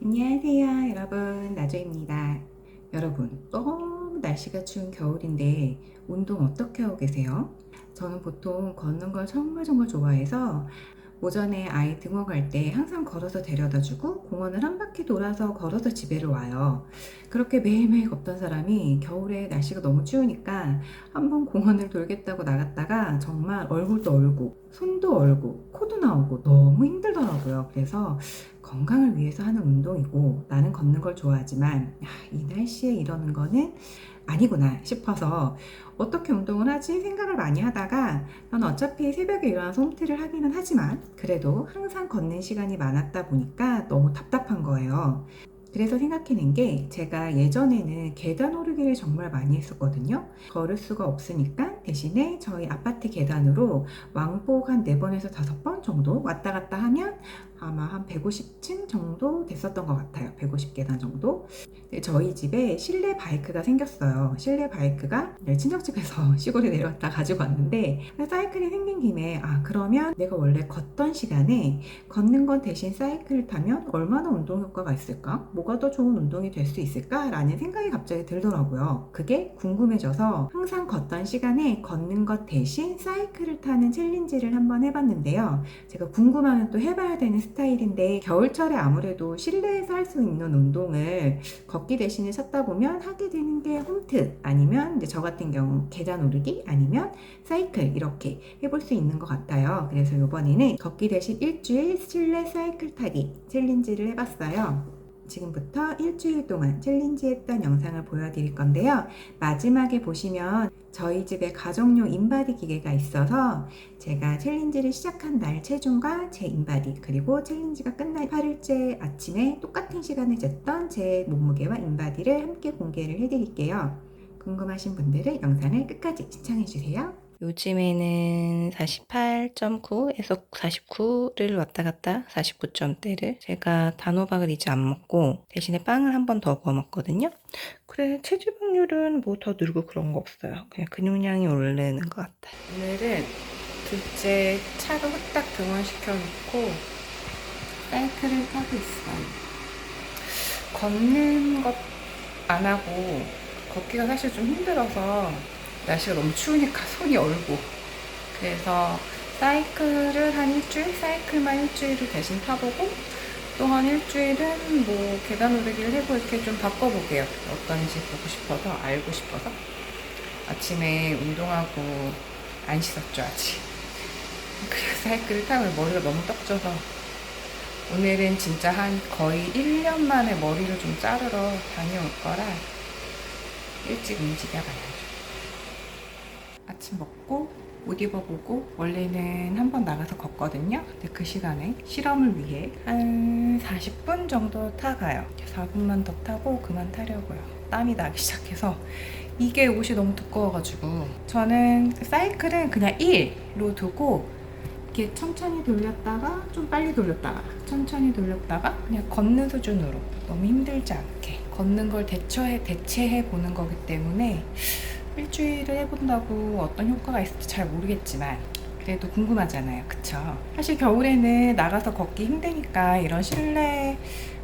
안녕하세요 여러분, 나조입니다. 여러분, 너무 날씨가 추운 겨울인데 운동 어떻게 하고 계세요? 저는 보통 걷는 걸 정말 좋아해서 오전에 아이 등원 갈 때 항상 걸어서 데려다 주고 공원을 한 바퀴 돌아서 걸어서 집에를 와요. 그렇게 매일매일 걷던 사람이 겨울에 날씨가 너무 추우니까 한번 공원을 돌겠다고 나갔다가 정말 얼굴도 얼고 손도 얼고 코도 나오고 너무 힘들더라고요. 그래서 건강을 위해서 하는 운동이고 나는 걷는 걸 좋아하지만 이 날씨에 이러는 거는 아니구나 싶어서 어떻게 운동을 하지 생각을 많이 하다가 난 어차피 새벽에 일어나서 홈트를 하기는 하지만 그래도 항상 걷는 시간이 많았다 보니까 너무 답답한 거예요. 그래서 생각해낸 게 제가 예전에는 계단 오르기를 정말 많이 했었거든요. 걸을 수가 없으니까 대신에 저희 아파트 계단으로 왕복 한 4번에서 5번 정도 왔다 갔다 하면 아마 한 150층 정도 됐었던 것 같아요. 150계단 정도. 저희 집에 실내 바이크가 생겼어요. 실내 바이크가 친척집에서 시골에 내려왔다 가지고 왔는데 사이클이 생긴 김에 그러면 내가 원래 걷던 시간에 걷는 건 대신 사이클을 타면 얼마나 운동 효과가 있을까? 뭐가 더 좋은 운동이 될 수 있을까? 라는 생각이 갑자기 들더라고요. 그게 궁금해져서 항상 걷던 시간에 걷는 것 대신 사이클을 타는 챌린지를 한번 해봤는데요. 제가 궁금하면 또 해봐야 되는 스타일인데 겨울철에 아무래도 실내에서 할 수 있는 운동을 걷기 대신에 찾다 보면 하게 되는 게 홈트 아니면 이제 저 같은 경우 계단 오르기 아니면 사이클 이렇게 해볼 수 있는 것 같아요. 그래서 이번에는 걷기 대신 일주일 실내 사이클 타기 챌린지를 해봤어요. 지금부터 일주일 동안 챌린지 했던 영상을 보여드릴 건데요. 마지막에 보시면 저희 집에 가정용 인바디 기계가 있어서 제가 챌린지를 시작한 날 체중과 제 인바디 그리고 챌린지가 끝날 8일째 아침에 똑같은 시간에 쟀던 제 몸무게와 인바디를 함께 공개를 해드릴게요. 궁금하신 분들은 영상을 끝까지 시청해주세요. 요즘에는 48.9에서 49를 왔다 갔다 49점대를 제가 단호박을 이제 안 먹고 대신에 빵을 한 번 더 구워 먹거든요. 그래 체지방률은 뭐 더 늘고 그런 거 없어요. 그냥 근육량이 오르는 것 같아요. 오늘은 둘째 차로 후딱 등원시켜 놓고 사이클을 타고 있어요. 걷는 것 안 하고 걷기가 사실 좀 힘들어서 날씨가 너무 추우니까 손이 얼고 그래서 사이클을 한 일주일, 사이클만 일주일을 대신 타보고 또 한 일주일은 뭐 계단 오르기를 해보고 이렇게 좀 바꿔보게요. 어떤지 보고 싶어서 알고 싶어서 아침에 운동하고 안 씻었죠 아직. 그래서 사이클을 타면 머리가 너무 떡져서 오늘은 진짜 한 거의 1년 만에 머리를 좀 자르러 다녀올 거라 일찍 움직여봐야죠. 아침 먹고 옷 입어보고 원래는 한번 나가서 걷거든요. 근데 그 시간에 실험을 위해 한 40분 정도 타가요. 4분만 더 타고 그만 타려고요. 땀이 나기 시작해서 이게 옷이 너무 두꺼워가지고 저는 사이클은 그냥 1로 두고 이렇게 천천히 돌렸다가 좀 빨리 돌렸다가 천천히 돌렸다가 그냥 걷는 수준으로 너무 힘들지 않게 걷는 걸 대체해 보는 거기 때문에 일주일을 해본다고 어떤 효과가 있을지 잘 모르겠지만 그래도 궁금하잖아요. 그쵸? 사실 겨울에는 나가서 걷기 힘드니까 이런 실내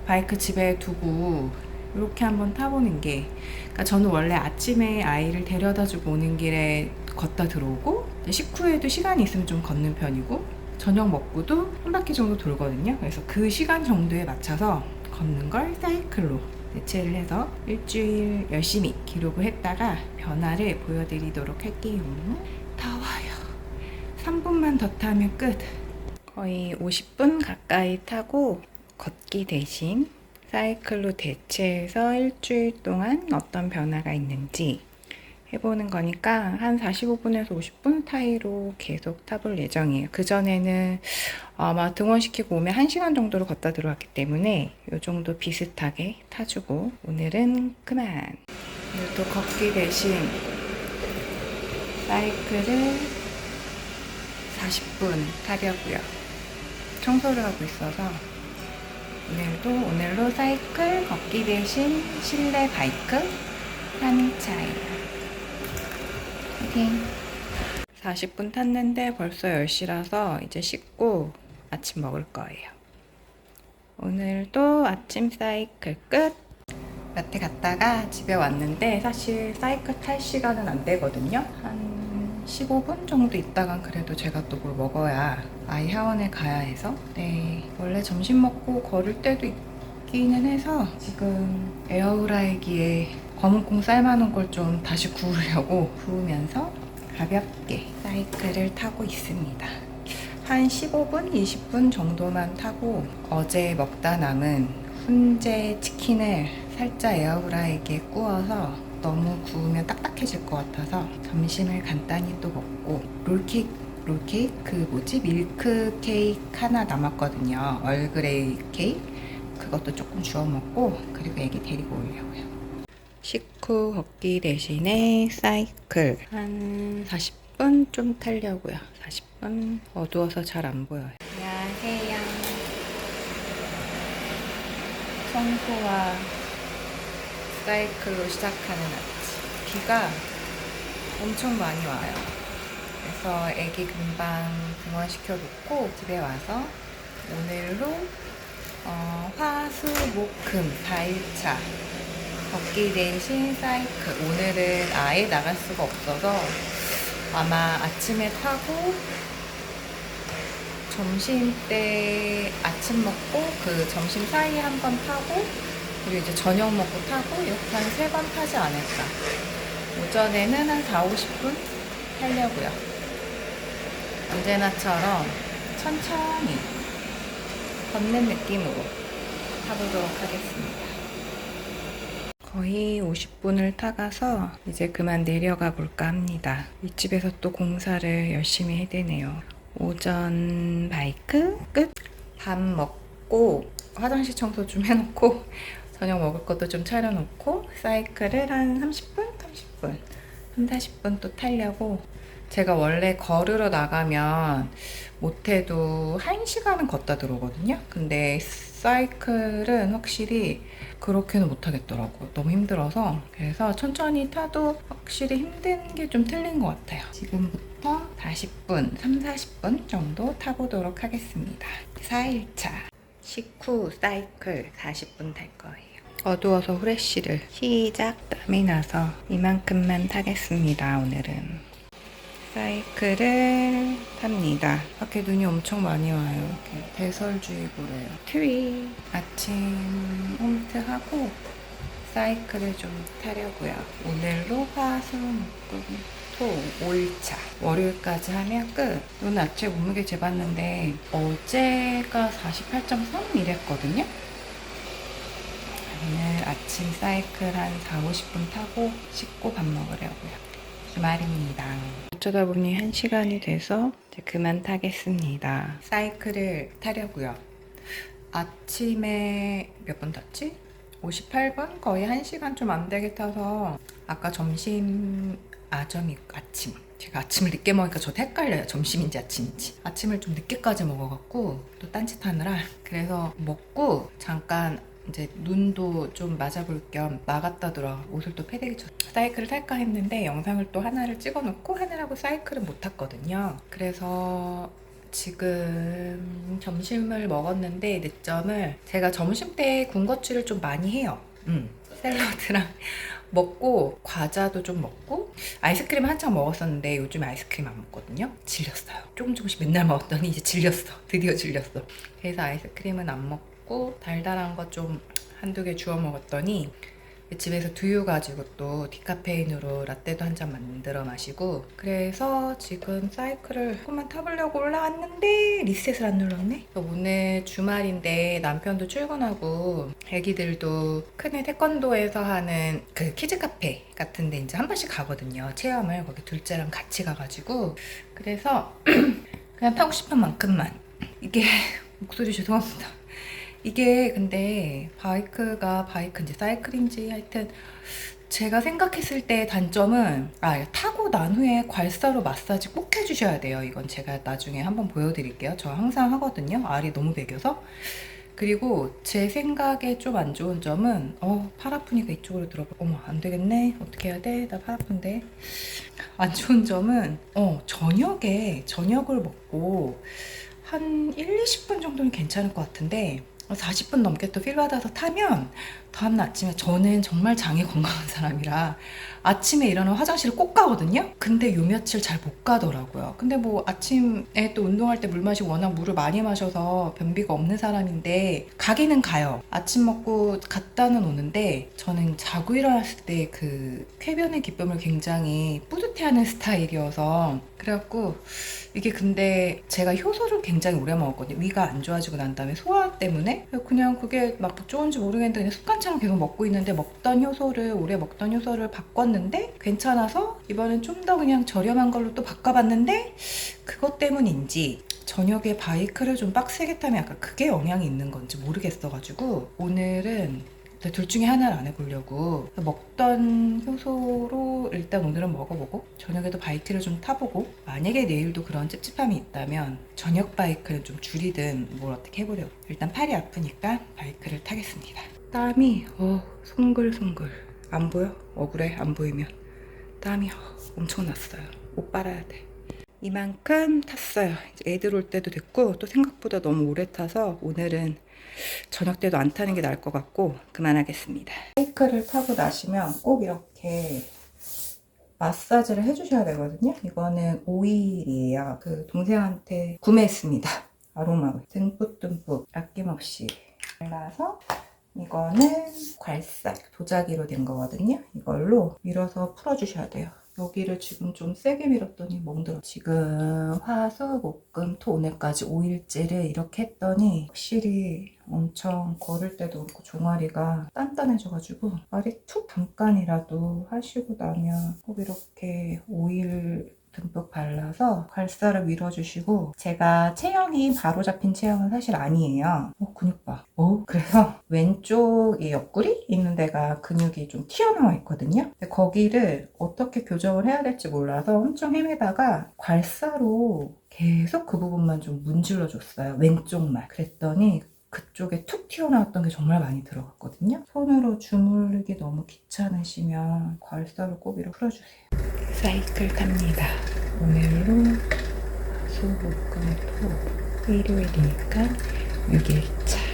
바이크 집에 두고 이렇게 한번 타보는 게 그러니까 저는 원래 아침에 아이를 데려다 주고 오는 길에 걷다 들어오고 식후에도 시간이 있으면 좀 걷는 편이고 저녁 먹고도 한 바퀴 정도 돌거든요. 그래서 그 시간 정도에 맞춰서 걷는 걸 사이클로 대체를 해서 일주일 열심히 기록을 했다가 변화를 보여드리도록 할게요. 더워요. 3분만 더 타면 끝. 거의 50분 가까이 타고 걷기 대신 사이클로 대체해서 일주일 동안 어떤 변화가 있는지 해보는 거니까 한 45분에서 50분 타이로 계속 타볼 예정이에요. 그전에는 아마 등원시키고 오면 1시간 정도로 걷다 들어왔기 때문에 이 정도 비슷하게 타주고 오늘은 그만. 오늘도 걷기 대신 사이클을 40분 타려고요. 청소를 하고 있어서 오늘로 사이클 걷기 대신 실내 바이크 3일차예요. 40분 탔는데 벌써 10시라서 이제 씻고 아침 먹을 거예요. 오늘도 아침 사이클 끝. 마트 갔다가 집에 왔는데 사실 사이클 탈 시간은 안 되거든요. 한 15분 정도 있다간 그래도 제가 또 뭘 먹어야 아이 하원에 가야 해서. 네, 원래 점심 먹고 걸을 때도 있기는 해서 지금 에어프라이기에 검은콩 삶아놓은 걸 좀 다시 구우려고 구우면서 가볍게 사이클을 타고 있습니다. 한 15분, 20분 정도만 타고 어제 먹다 남은 훈제 치킨을 살짝 에어프라이기에 구워서 너무 구우면 딱딱해질 것 같아서 점심을 간단히 또 먹고 롤케이크 그 뭐지? 밀크 케이크 하나 남았거든요. 얼그레이 케이크 그것도 조금 주워 먹고 그리고 애기 데리고 오려고요. 식후 걷기 대신에 사이클 한 40분 좀 타려고요. 40분 어두워서 잘 안 보여요. 안녕하세요. 청소와 사이클로 시작하는 아침. 비가 엄청 많이 와요. 그래서 애기 금방 등원시켜 놓고 집에 와서 오늘로 화, 수, 목, 금 4일차 걷기 대신 사이클. 오늘은 아예 나갈 수가 없어서 아마 아침에 타고 점심 때 아침 먹고 그 점심 사이에 한 번 타고 그리고 이제 저녁 먹고 타고 이렇게 한 3번 타지 않을까. 오전에는 한 4, 50분 타려고요. 언제나처럼 천천히 걷는 느낌으로 타보도록 하겠습니다. 거의 50분을 타가서 이제 그만 내려가 볼까 합니다. 윗집에서 또 공사를 열심히 해대네요. 오전 바이크 끝. 밥 먹고 화장실 청소 좀 해놓고 저녁 먹을 것도 좀 차려놓고 사이클을 한 30분? 3, 40분 또 타려고. 제가 원래 걸으러 나가면 못해도 1시간은 걷다 들어오거든요. 근데 사이클은 확실히 그렇게는 못하겠더라고요. 너무 힘들어서. 그래서 천천히 타도 확실히 힘든 게 좀 틀린 것 같아요. 지금부터 40분, 3, 40분 정도 타보도록 하겠습니다. 4일차 식후 사이클 40분 탈 거예요. 어두워서 후레쉬를 시작. 땀이 나서 이만큼만 타겠습니다. 오늘은 사이클을 탑니다. 밖에 눈이 엄청 많이 와요. 이렇게 대설주의보래요. 트위. 아침 홈트하고 사이클을 좀 타려고요. 오늘로 화, 수, 목, 토 5일차. 월요일까지 하면 끝. 오늘 아침에 몸무게 재봤는데 어제가 48.3 이랬거든요. 오늘 아침 사이클 한 4, 50분 타고 씻고 밥 먹으려고요. 주말입니다. 어쩌다 보니 1시간이 돼서 이제 그만 타겠습니다. 사이클을 타려고요. 아침에 몇 분 탔지? 58분? 거의 1시간 좀 안 되게 타서 아까 점심, 아침. 제가 아침을 늦게 먹으니까 저도 헷갈려요. 점심인지 아침인지. 아침을 좀 늦게까지 먹어갖고 또 딴짓하느라. 그래서 먹고 잠깐 이제 눈도 좀 맞아볼 겸 나갔다더라. 옷을 또 패대기 쳤. 사이클을 탈까 했는데 영상을 또 하나를 찍어놓고 하느라고 사이클은 못 탔거든요. 그래서 지금 점심을 먹었는데 늦점을 제가 점심 때 군것질을 좀 많이 해요. 샐러드랑 먹고 과자도 좀 먹고 아이스크림 한창 먹었었는데 요즘 아이스크림 안 먹거든요. 질렸어요. 조금씩 맨날 먹었더니 이제 질렸어. 드디어 질렸어. 그래서 아이스크림은 안 먹고 달달한 거 좀 한두 개 주워 먹었더니 집에서 두유 가지고 또 디카페인으로 라떼도 한 잔 만들어 마시고. 그래서 지금 사이클을 조금만 타보려고 올라왔는데 리셋을 안 눌렀네. 오늘 주말인데 남편도 출근하고 애기들도 큰애 태권도에서 하는 그 키즈 카페 같은 데 이제 한 번씩 가거든요. 체험을. 거기 둘째랑 같이 가가지고. 그래서 그냥 타고 싶은 만큼만. 이게 목소리 죄송합니다. 이게 근데 바이크인지 사이클인지 하여튼 제가 생각했을 때 단점은 타고 난 후에 괄사로 마사지 꼭 해주셔야 돼요. 이건 제가 나중에 한번 보여드릴게요. 저 항상 하거든요. 알이 너무 배겨서. 그리고 제 생각에 좀 안 좋은 점은 팔 아프니까 이쪽으로 들어가. 어머 안 되겠네. 어떻게 해야 돼? 나 팔 아픈데. 안 좋은 점은 저녁을 먹고 한 1, 20분 정도는 괜찮을 것 같은데 40분 넘게 또 필 받아서 타면 다음날 아침에, 저는 정말 장이 건강한 사람이라 아침에 일어나면 화장실을 꼭 가거든요. 근데 요 며칠 잘 못 가더라고요. 근데 뭐 아침에 또 운동할 때 물 마시고 워낙 물을 많이 마셔서 변비가 없는 사람인데 가기는 가요. 아침 먹고 갔다는 오는데 저는 자고 일어났을 때 그 쾌변의 기쁨을 굉장히 뿌듯해하는 스타일이어서, 그래갖고 이게, 근데 제가 효소를 굉장히 오래 먹었거든요. 위가 안 좋아지고 난 다음에 소화 때문에 그냥 그게 막 좋은지 모르겠는데 그냥 습관처럼 계속 먹고 있는데, 오래 먹던 효소를 바꿨는데 괜찮아서 이번엔 좀 더 그냥 저렴한 걸로 또 바꿔봤는데, 그것 때문인지 저녁에 바이크를 좀 빡세게 타면 약간 그게 영향이 있는 건지 모르겠어가지고 오늘은 둘 중에 하나를 안 해보려고, 먹던 효소로 일단 오늘은 먹어보고 저녁에도 바이크를 좀 타보고, 만약에 내일도 그런 찝찝함이 있다면 저녁 바이크는 좀 줄이든 뭘 어떻게 해보려고. 일단 팔이 아프니까 바이크를 타겠습니다. 땀이 송글송글. 안 보여? 억울해. 안 보이면. 땀이 엄청 났어요. 옷 빨아야 돼. 이만큼 탔어요. 이제 애들 올 때도 됐고, 또 생각보다 너무 오래 타서 오늘은 저녁 때도 안 타는 게 나을 것 같고 그만하겠습니다. 바이크를 타고 나시면 꼭 이렇게 마사지를 해주셔야 되거든요. 이거는 오일이에요. 그 동생한테 구매했습니다. 아로마 오일. 듬뿍듬뿍 아낌없이 발라서, 이거는 괄사 도자기로 된 거거든요. 이걸로 밀어서 풀어주셔야 돼요. 여기를 지금 좀 세게 밀었더니 멍들어. 지금 화, 수, 목, 금, 토, 오늘까지 5일째를 이렇게 했더니 확실히 엄청 걸을 때도 그렇고 종아리가 단단해져가지고, 말이 툭 잠깐이라도 하시고 나면 꼭 이렇게 오일 듬뿍 발라서 괄사를 밀어주시고, 제가 체형이 바로 잡힌 체형은 사실 아니에요. 근육 봐. 그래서 왼쪽 이 옆구리 있는 데가 근육이 좀 튀어나와 있거든요. 근데 거기를 어떻게 교정을 해야 될지 몰라서 엄청 헤매다가 괄사로 계속 그 부분만 좀 문질러 줬어요. 왼쪽만. 그랬더니 그쪽에 툭 튀어나왔던 게 정말 많이 들어갔거든요. 손으로 주물르기 너무 귀찮으시면 괄사로 꼭 이렇게 풀어주세요. 사이클 탑니다. 오늘로 수, 목, 금, 토, 일요일이니까 6일차.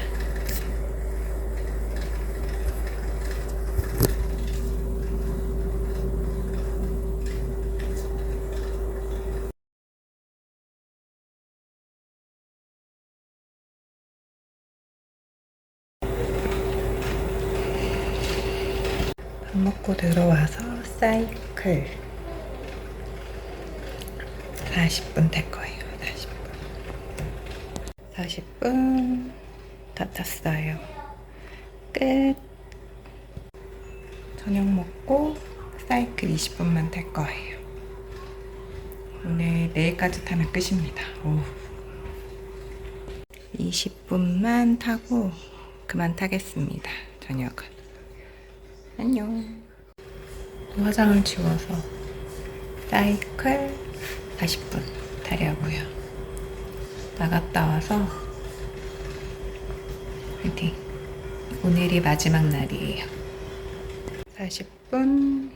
밥 먹고 들어와서 사이클 40분 탈 거예요. 40분 다 탔어요. 끝. 저녁 먹고 사이클 20분만 탈 거예요. 오늘 내일까지 타면 끝입니다. 20분만 타고 그만 타겠습니다. 저녁은. 안녕. 화장을 지워서 사이클 40분 타려고요. 나갔다 와서 화이팅. 오늘이 마지막 날이에요. 40분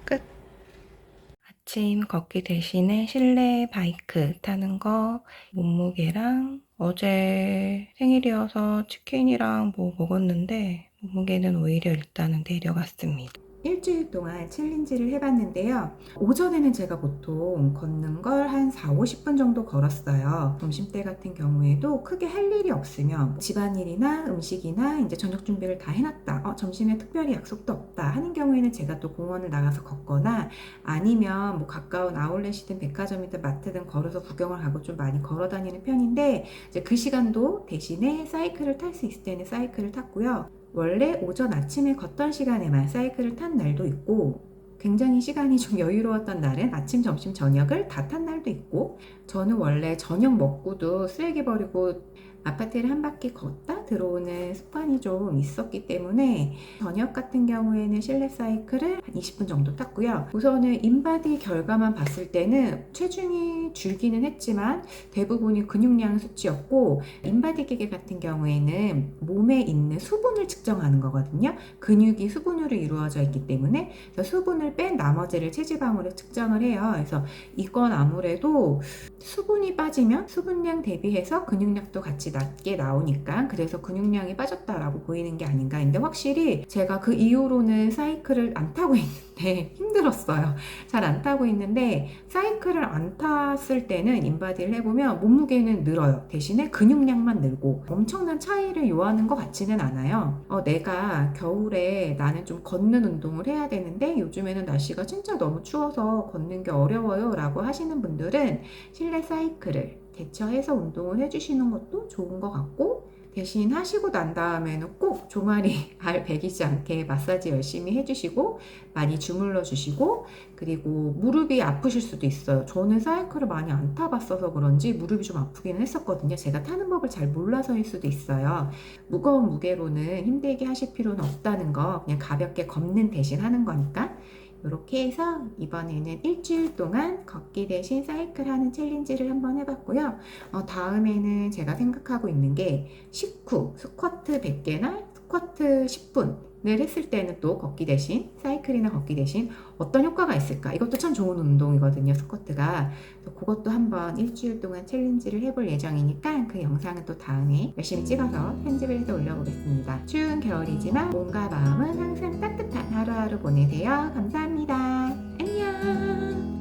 끝. 아침 걷기 대신에 실내 바이크 타는 거, 몸무게랑 어제 생일이어서 치킨이랑 뭐 먹었는데 몸무게는 오히려 일단은 내려갔습니다. 일주일 동안 챌린지를 해봤는데요. 오전에는 제가 보통 걷는 걸 한 4, 50분 정도 걸었어요. 점심때 같은 경우에도 크게 할 일이 없으면 집안일이나 음식이나 이제 저녁 준비를 다 해놨다. 점심에 특별히 약속도 없다 하는 경우에는 제가 또 공원을 나가서 걷거나, 아니면 뭐 가까운 아울렛이든 백화점이든 마트든 걸어서 구경을 하고 좀 많이 걸어 다니는 편인데, 이제 그 시간도 대신에 사이클을 탈 수 있을 때는 사이클을 탔고요. 원래 오전 아침에 걷던 시간에만 사이클을 탄 날도 있고, 굉장히 시간이 좀 여유로웠던 날은 아침, 점심, 저녁을 다 탄 날도 있고, 저는 원래 저녁 먹고도 쓰레기 버리고 아파트를 한 바퀴 걷다 들어오는 습관이 좀 있었기 때문에 저녁 같은 경우에는 실내 사이클을 한 20분 정도 탔고요. 우선은 인바디 결과만 봤을 때는 체중이 줄기는 했지만 대부분이 근육량 수치였고, 인바디 기계 같은 경우에는 몸에 있는 수분을 측정하는 거거든요. 근육이 수분으로 이루어져 있기 때문에 수분을 뺀 나머지를 체지방으로 측정을 해요. 그래서 이건 아무래도 수분이 빠지면 수분량 대비해서 근육량도 같이 낮게 나오니까, 그래서 근육량이 빠졌다라고 보이는 게 아닌가 했는데, 확실히 제가 그 이후로는 사이클을 안 타고 있는데 힘들었어요. 잘 안 타고 있는데, 사이클을 안 탔을 때는 인바디를 해보면 몸무게는 늘어요. 대신에 근육량만 늘고 엄청난 차이를 요하는 것 같지는 않아요. 내가 겨울에 나는 좀 걷는 운동을 해야 되는데 요즘에는 날씨가 진짜 너무 추워서 걷는 게 어려워요 라고 하시는 분들은 실내 사이클을 대처해서 운동을 해주시는 것도 좋은 것 같고, 대신 하시고 난 다음에는 꼭 종아리 알 베기지 않게 마사지 열심히 해주시고 많이 주물러 주시고, 그리고 무릎이 아프실 수도 있어요. 저는 사이클을 많이 안 타봤어서 그런지 무릎이 좀 아프기는 했었거든요. 제가 타는 법을 잘 몰라서일 수도 있어요. 무거운 무게로는 힘들게 하실 필요는 없다는 거, 그냥 가볍게 걷는 대신 하는 거니까. 이렇게 해서 이번에는 일주일 동안 걷기 대신 사이클 하는 챌린지를 한번 해봤고요. 다음에는 제가 생각하고 있는 게 식후 스쿼트 100개나 스쿼트 10분을 했을 때는 또 걷기 대신 사이클이나 걷기 대신 어떤 효과가 있을까? 이것도 참 좋은 운동이거든요, 스쿼트가. 그것도 한번 일주일 동안 챌린지를 해볼 예정이니까 그 영상은 또 다음에 열심히 찍어서 편집을 해서 올려보겠습니다. 추운 겨울이지만 몸과 마음은 항상 따뜻한 하루하루 보내세요. 감사합니다. 안녕.